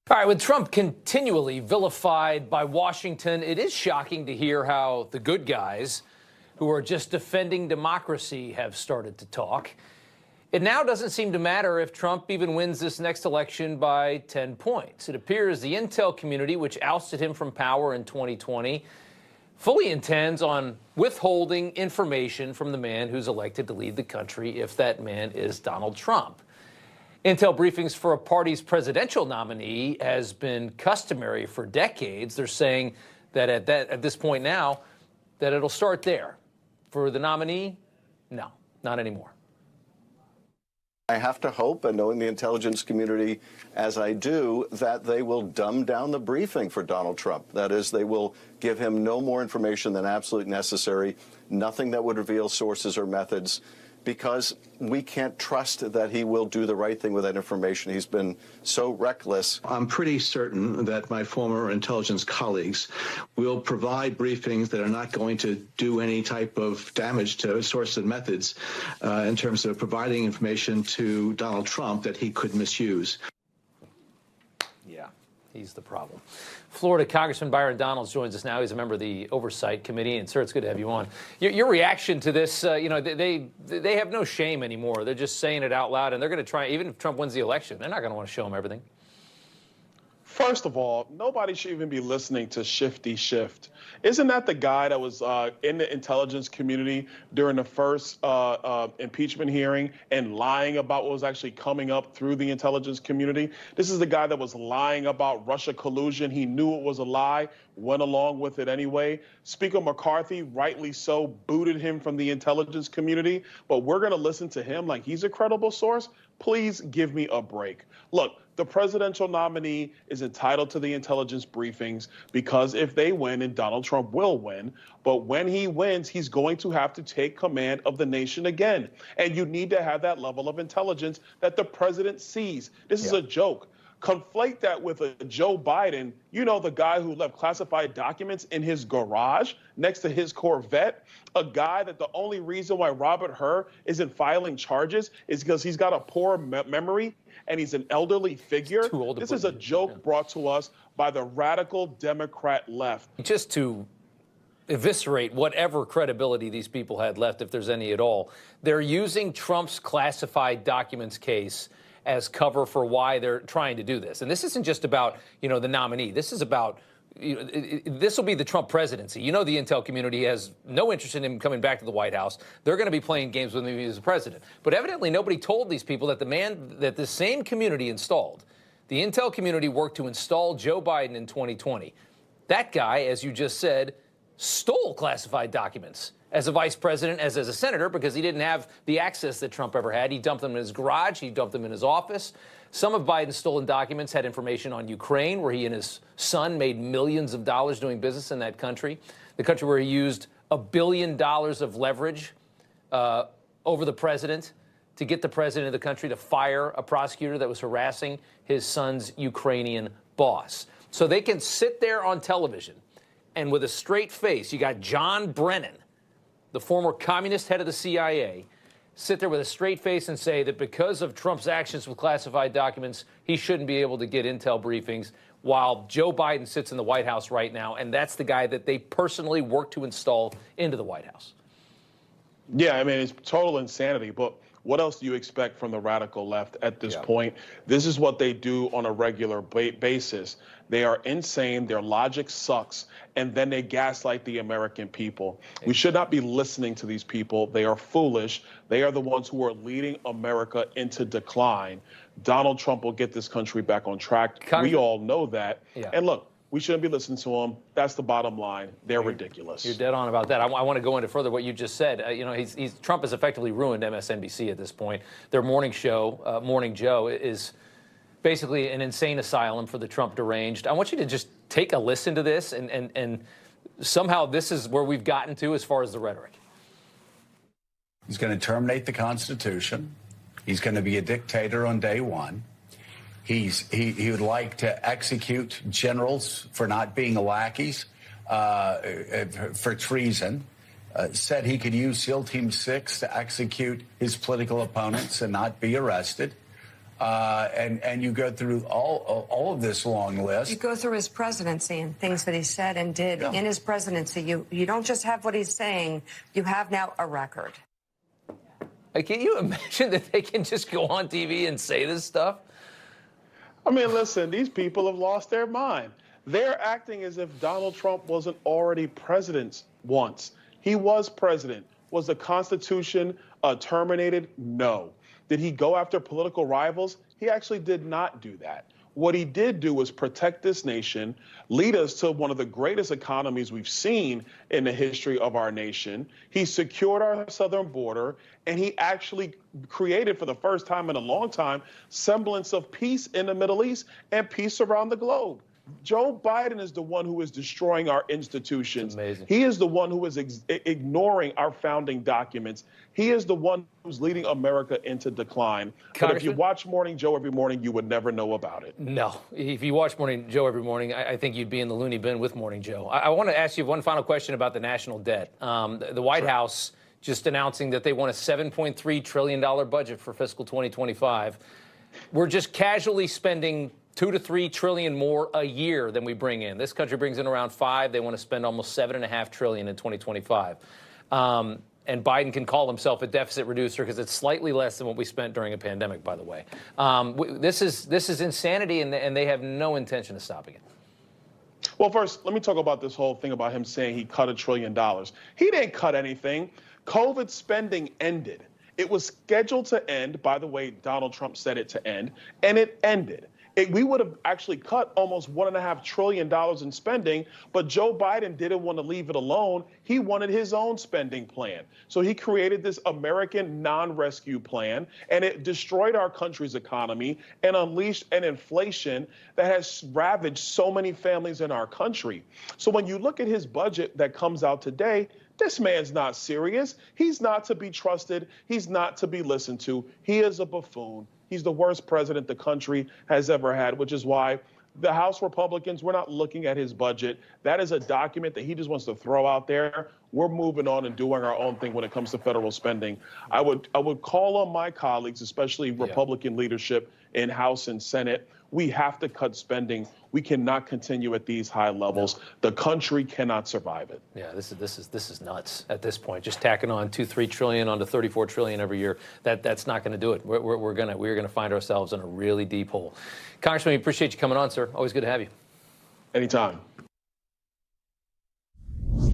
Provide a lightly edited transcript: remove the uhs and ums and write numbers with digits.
All right, with Trump continually vilified by Washington, it is shocking to hear how the good guys who are just defending democracy have started to talk. It now doesn't seem to matter if Trump even wins this next election by 10 points. It appears the intel community, which ousted him from power in 2020, fully intends on withholding information from the man who's elected to lead the country if that man is Donald Trump. Intel briefings for a party's presidential nominee has been customary for decades. They're saying that at this point now, that it'll start there. For the nominee, no, not anymore. I have to hope, and knowing the intelligence community as I do, that they will dumb down the briefing for Donald Trump. That is, they will give him no more information than absolutely necessary, nothing that would reveal sources or methods, because we can't trust that he will do the right thing with that information. He's been so reckless. I'm pretty certain that my former intelligence colleagues will provide briefings that are not going to do any type of damage to sources and methods in terms of providing information to Donald Trump that he could misuse. Yeah, he's the problem. Florida Congressman Byron Donalds joins us now. He's a member of the Oversight Committee. And, sir, it's good to have you on. Your reaction to this, they have no shame anymore. They're just saying it out loud, and they're going to try, even if Trump wins the election, they're not going to want to show him everything. First of all, nobody should even be listening to Shifty Shift. Isn't that the guy that was in the intelligence community during the first impeachment hearing and lying about what was actually coming up through the intelligence community? This is the guy that was lying about Russia collusion. He knew it was a lie, went along with it anyway. Speaker McCarthy, rightly so, booted him from the intelligence community. But we're going to listen to him like he's a credible source? Please give me a break. Look, the presidential nominee is entitled to the intelligence briefings because if they win, and Donald Trump will win, but when he wins, he's going to have to take command of the nation again. And you need to have that level of intelligence that the president sees. This is a joke. Conflate that with a Joe Biden, the guy who left classified documents in his garage next to his Corvette, a guy that the only reason why Robert Hur isn't filing charges is because he's got a poor memory and he's an elderly figure. This is a joke brought to us by the radical Democrat left. Just to eviscerate whatever credibility these people had left, if there's any at all, they're using Trump's classified documents case as cover for why they're trying to do this. And this isn't just about, the nominee. This is about, this will be the Trump presidency. The intel community has no interest in him coming back to the White House. They're going to be playing games with him as the president. But evidently nobody told these people that the man that this same community installed, the intel community worked to install Joe Biden in 2020. That guy, as you just said, stole classified documents as a vice president, as a senator, because he didn't have the access that Trump ever had. He dumped them in his garage. He dumped them in his office. Some of Biden's stolen documents had information on Ukraine, where he and his son made millions of dollars doing business in that country, the country where he used $1 billion of leverage over the president to get the president of the country to fire a prosecutor that was harassing his son's Ukrainian boss. So they can sit there on television and with a straight face, you got John Brennan, the former communist head of the CIA, sit there with a straight face and say that because of Trump's actions with classified documents, he shouldn't be able to get intel briefings, while Joe Biden sits in the White House right now, and that's the guy that they personally worked to install into the White House. Yeah, I mean, it's total insanity, but what else do you expect from the radical left at this point? This is what they do on a regular basis. They are insane, their logic sucks, and then they gaslight the American people. We should not be listening to these people. They are foolish. They are the ones who are leading America into decline. Donald Trump will get this country back on track. We all know that. And look, we shouldn't be listening to them. That's the bottom line. They're ridiculous. You're dead on about that. I want to go into further what you just said. Trump has effectively ruined MSNBC at this point. Their morning show, Morning Joe, is basically an insane asylum for the Trump deranged. I want you to just take a listen to this, and somehow this is where we've gotten to as far as the rhetoric. He's going to terminate the Constitution. He's going to be a dictator on day one. He would like to execute generals for not being lackeys, for treason. Said he could use SEAL Team 6 to execute his political opponents and not be arrested. and you go through all of this long list. You go through his presidency and things that he said and did in his presidency. You don't just have what he's saying. You have now a record. Can you imagine that they can just go on TV and say this stuff? I mean, listen, these people have lost their mind. They're acting as if Donald Trump wasn't already president once. He was president. Was the Constitution terminated? No. Did he go after political rivals? He actually did not do that. What he did do was protect this nation, lead us to one of the greatest economies we've seen in the history of our nation. He secured our southern border, and he actually created, for the first time in a long time, semblance of peace in the Middle East and peace around the globe. Joe Biden is the one who is destroying our institutions. Amazing. He is the one who is ignoring our founding documents. He is the one who's leading America into decline. But if you watch Morning Joe every morning, you would never know about it. No. If you watch Morning Joe every morning, I think you'd be in the loony bin with Morning Joe. I want to ask you one final question about the national debt. The White House just announcing that they want a $7.3 trillion budget for fiscal 2025. We're just casually spending $2 to $3 trillion more a year than we bring in. This country brings in around $5 trillion. They want to spend almost $7.5 trillion in 2025. And Biden can call himself a deficit reducer because it's slightly less than what we spent during a pandemic, by the way. This is insanity, and they have no intention of stopping it. Well, first, let me talk about this whole thing about him saying he cut $1 trillion. He didn't cut anything. COVID spending ended. It was scheduled to end. By the way, Donald Trump said it to end, and it ended. We would have actually cut almost $1.5 trillion in spending, but Joe Biden didn't want to leave it alone. He wanted his own spending plan. So he created this American non-rescue plan, and it destroyed our country's economy and unleashed an inflation that has ravaged so many families in our country. So when you look at his budget that comes out today, this man's not serious. He's not to be trusted. He's not to be listened to. He is a buffoon. He's the worst president the country has ever had, which is why the House Republicans, we're not looking at his budget. That is a document that he just wants to throw out there. We're moving on and doing our own thing when it comes to federal spending. I would call on my colleagues, especially Republican leadership in House and Senate. We have to cut spending. We cannot continue at these high levels. No. The country cannot survive it. Yeah, this is nuts at this point. Just tacking on $2-3 trillion onto $34 trillion every year. That's not going to do it. We're gonna find ourselves in a really deep hole. Congressman, we appreciate you coming on, sir. Always good to have you. Anytime.